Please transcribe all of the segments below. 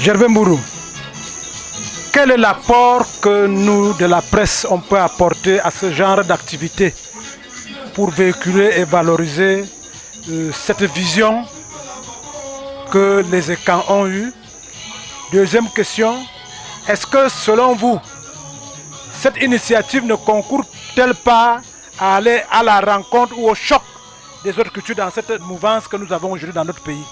Gervais Mourou, quel est l'apport que nous, de la presse, on peut apporter à ce genre d'activité pour véhiculer et valoriser cette vision que les écrans ont eue? Deuxième question, est-ce que selon vous, cette initiative ne concourt-elle pas à aller à la rencontre ou au choc des autres cultures dans cette mouvance que nous avons aujourd'hui dans notre pays?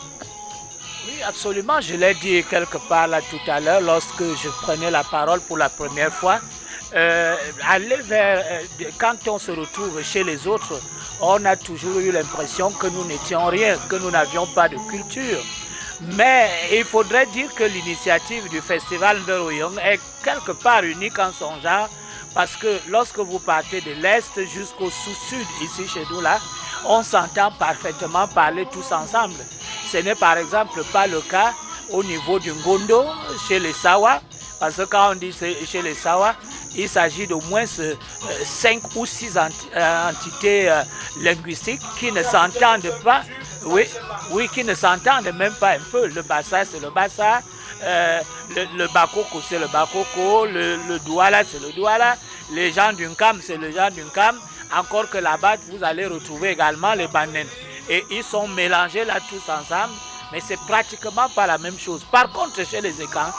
Oui, absolument. Je l'ai dit quelque part là tout à l'heure lorsque je prenais la parole pour la première fois. Quand on se retrouve chez les autres, on a toujours eu l'impression que nous n'étions rien, que nous n'avions pas de culture. Mais il faudrait dire que l'initiative du festival Nderoyong est quelque part unique en son genre, parce que lorsque vous partez de l'Est jusqu'au sud, ici chez nous là, on s'entend parfaitement parler tous ensemble. Ce n'est par exemple pas le cas au niveau du Ngondo, chez les Sawa, parce que quand on dit chez les Sawa, il s'agit d'au moins 5 ou 6 entités linguistiques qui ne s'entendent pas, oui, qui ne s'entendent même pas un peu. Le Bassa, c'est le Bassa, le Bakoko, c'est le Bakoko, le Douala, c'est le Douala, les gens du Nkam, c'est les gens du Nkam. Encore que là-bas, vous allez retrouver également les Banen. Et ils sont mélangés là tous ensemble, mais c'est pratiquement pas la même chose. Par contre, chez les Écans,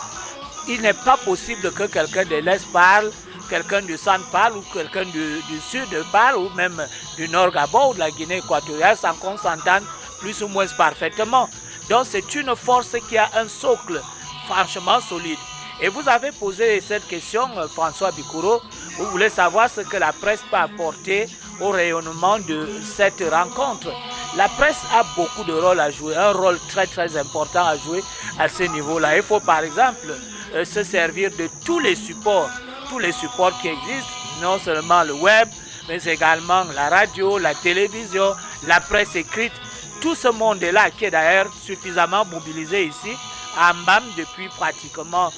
il n'est pas possible que quelqu'un de l'Est parle, quelqu'un du Centre parle, ou quelqu'un du Sud parle, ou même du Nord Gabon ou de la Guinée équatoriale, sans qu'on s'entende plus ou moins parfaitement. Donc c'est une force qui a un socle franchement solide. Et vous avez posé cette question, François Bikouro, vous voulez savoir ce que la presse peut apporter au rayonnement de cette rencontre. La presse a beaucoup de rôle à jouer, un rôle très très important à jouer à ce niveau-là. Il faut par exemple se servir de tous les supports qui existent, non seulement le web, mais également la radio, la télévision, la presse écrite. Tout ce monde-là qui est d'ailleurs suffisamment mobilisé ici, à Mbam depuis pratiquement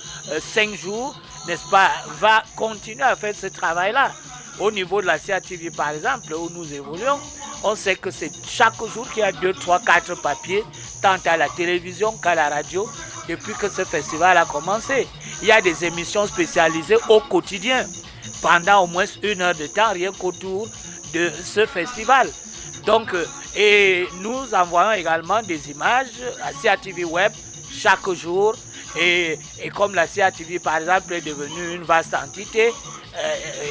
5 jours, n'est-ce pas, va continuer à faire ce travail-là. Au niveau de la CATV par exemple, où nous évoluons, on sait que c'est chaque jour qu'il y a 2, 3, 4 papiers, tant à la télévision qu'à la radio, depuis que ce festival a commencé. Il y a des émissions spécialisées au quotidien, pendant au moins 1 heure de temps, rien qu'autour de ce festival. Donc, et nous envoyons également des images à CATV Web chaque jour. Et comme la CATV par exemple est devenue une vaste entité,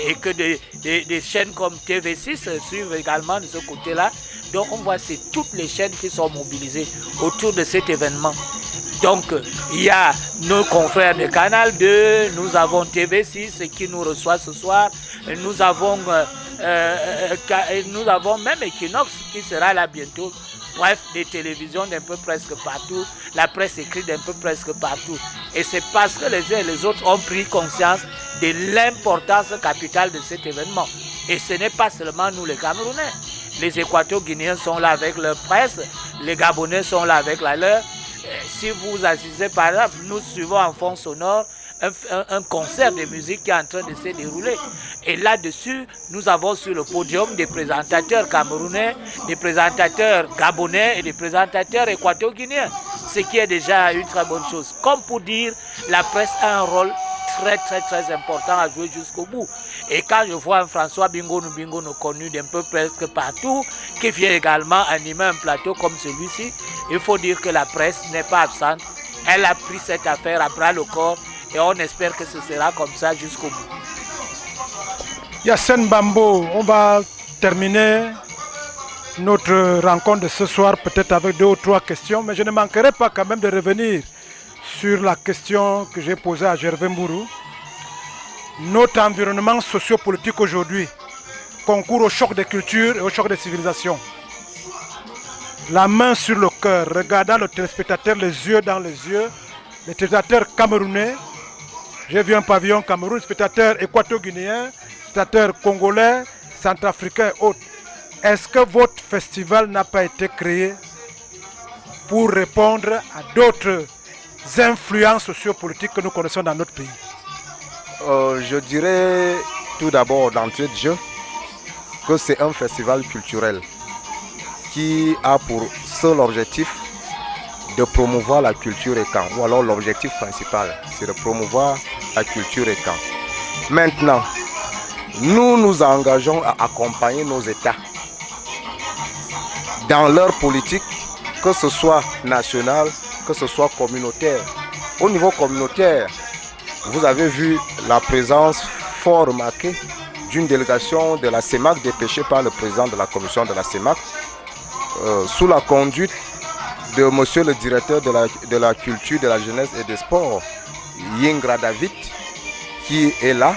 et que des chaînes comme TV6 suivent également de ce côté-là, donc on voit c'est toutes les chaînes qui sont mobilisées autour de cet événement. Donc il y a nos confrères de Canal 2, nous avons TV6 qui nous reçoit ce soir, nous avons même Equinox qui sera là bientôt. Bref, des télévisions d'un peu presque partout, la presse écrite d'un peu presque partout. Et c'est parce que les uns et les autres ont pris conscience de l'importance capitale de cet événement. Et ce n'est pas seulement nous les Camerounais. Les Équato-Guinéens sont là avec leur presse, les Gabonais sont là avec la leur. Si vous assistez par exemple, nous suivons en fond sonore un concert de musique qui est en train de se dérouler. Et là-dessus, nous avons sur le podium des présentateurs camerounais, des présentateurs gabonais et des présentateurs équato-guinéens. Ce qui est déjà une très bonne chose. Comme pour dire, la presse a un rôle très très très important à jouer jusqu'au bout. Et quand je vois un François Bingonou connu d'un peu presque partout, qui vient également animer un plateau comme celui-ci, il faut dire que la presse n'est pas absente. Elle a pris cette affaire à bras le corps et on espère que ce sera comme ça jusqu'au bout. Yassine Bambo, on va terminer notre rencontre de ce soir peut-être avec 2 ou 3 questions, mais je ne manquerai pas quand même de revenir sur la question que j'ai posée à Gervais Mourou. Notre environnement sociopolitique aujourd'hui concourt au choc des cultures et au choc des civilisations. La main sur le cœur, regardant le téléspectateur les yeux dans les yeux, les téléspectateurs camerounais. J'ai vu un pavillon Cameroun, spectateurs équato-guinéens, spectateurs congolais, centrafricains et autres. Est-ce que votre festival n'a pas été créé pour répondre à d'autres influences sociopolitiques que nous connaissons dans notre pays? Je dirais tout d'abord d'entrée de jeu que c'est un festival culturel qui a pour seul objectif de promouvoir la culture écan, ou alors l'objectif principal, c'est de promouvoir la culture écan. Maintenant, nous nous engageons à accompagner nos États dans leur politique, que ce soit national, que ce soit communautaire. Au niveau communautaire, vous avez vu la présence fort remarquée d'une délégation de la CEMAC dépêchée par le président de la commission de la CEMAC sous la conduite de monsieur le directeur de la culture, de la jeunesse et des sports, Yingra David, qui est là.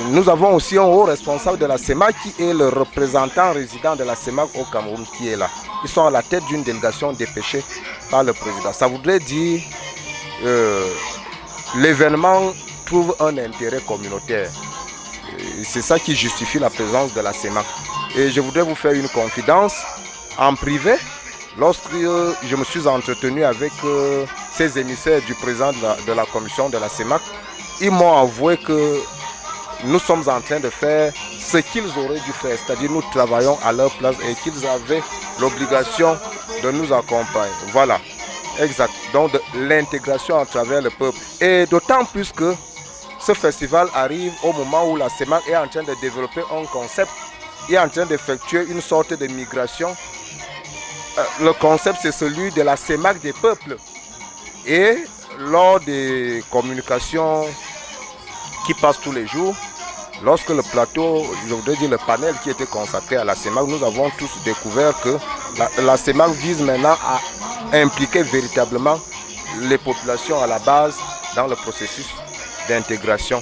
Nous avons aussi un haut responsable de la CEMAC qui est le représentant résident de la CEMAC au Cameroun qui est là. Ils sont à la tête d'une délégation dépêchée par le président. Ça voudrait dire l'événement trouve un intérêt communautaire. C'est ça qui justifie la présence de la CEMAC. Et je voudrais vous faire une confidence en privé. Lorsque je me suis entretenu avec ces émissaires du président de la commission de la CEMAC, ils m'ont avoué que nous sommes en train de faire ce qu'ils auraient dû faire, c'est-à-dire nous travaillons à leur place et qu'ils avaient l'obligation de nous accompagner. Voilà, exact. Donc l'intégration à travers le peuple. Et d'autant plus que ce festival arrive au moment où la CEMAC est en train de développer un concept, est en train d'effectuer une sorte de migration. Le concept, c'est celui de la CEMAC des peuples. Et lors des communications qui passent tous les jours, lorsque le plateau, je voudrais dire le panel qui était consacré à la CEMAC, nous avons tous découvert que la CEMAC vise maintenant à impliquer véritablement les populations à la base dans le processus d'intégration.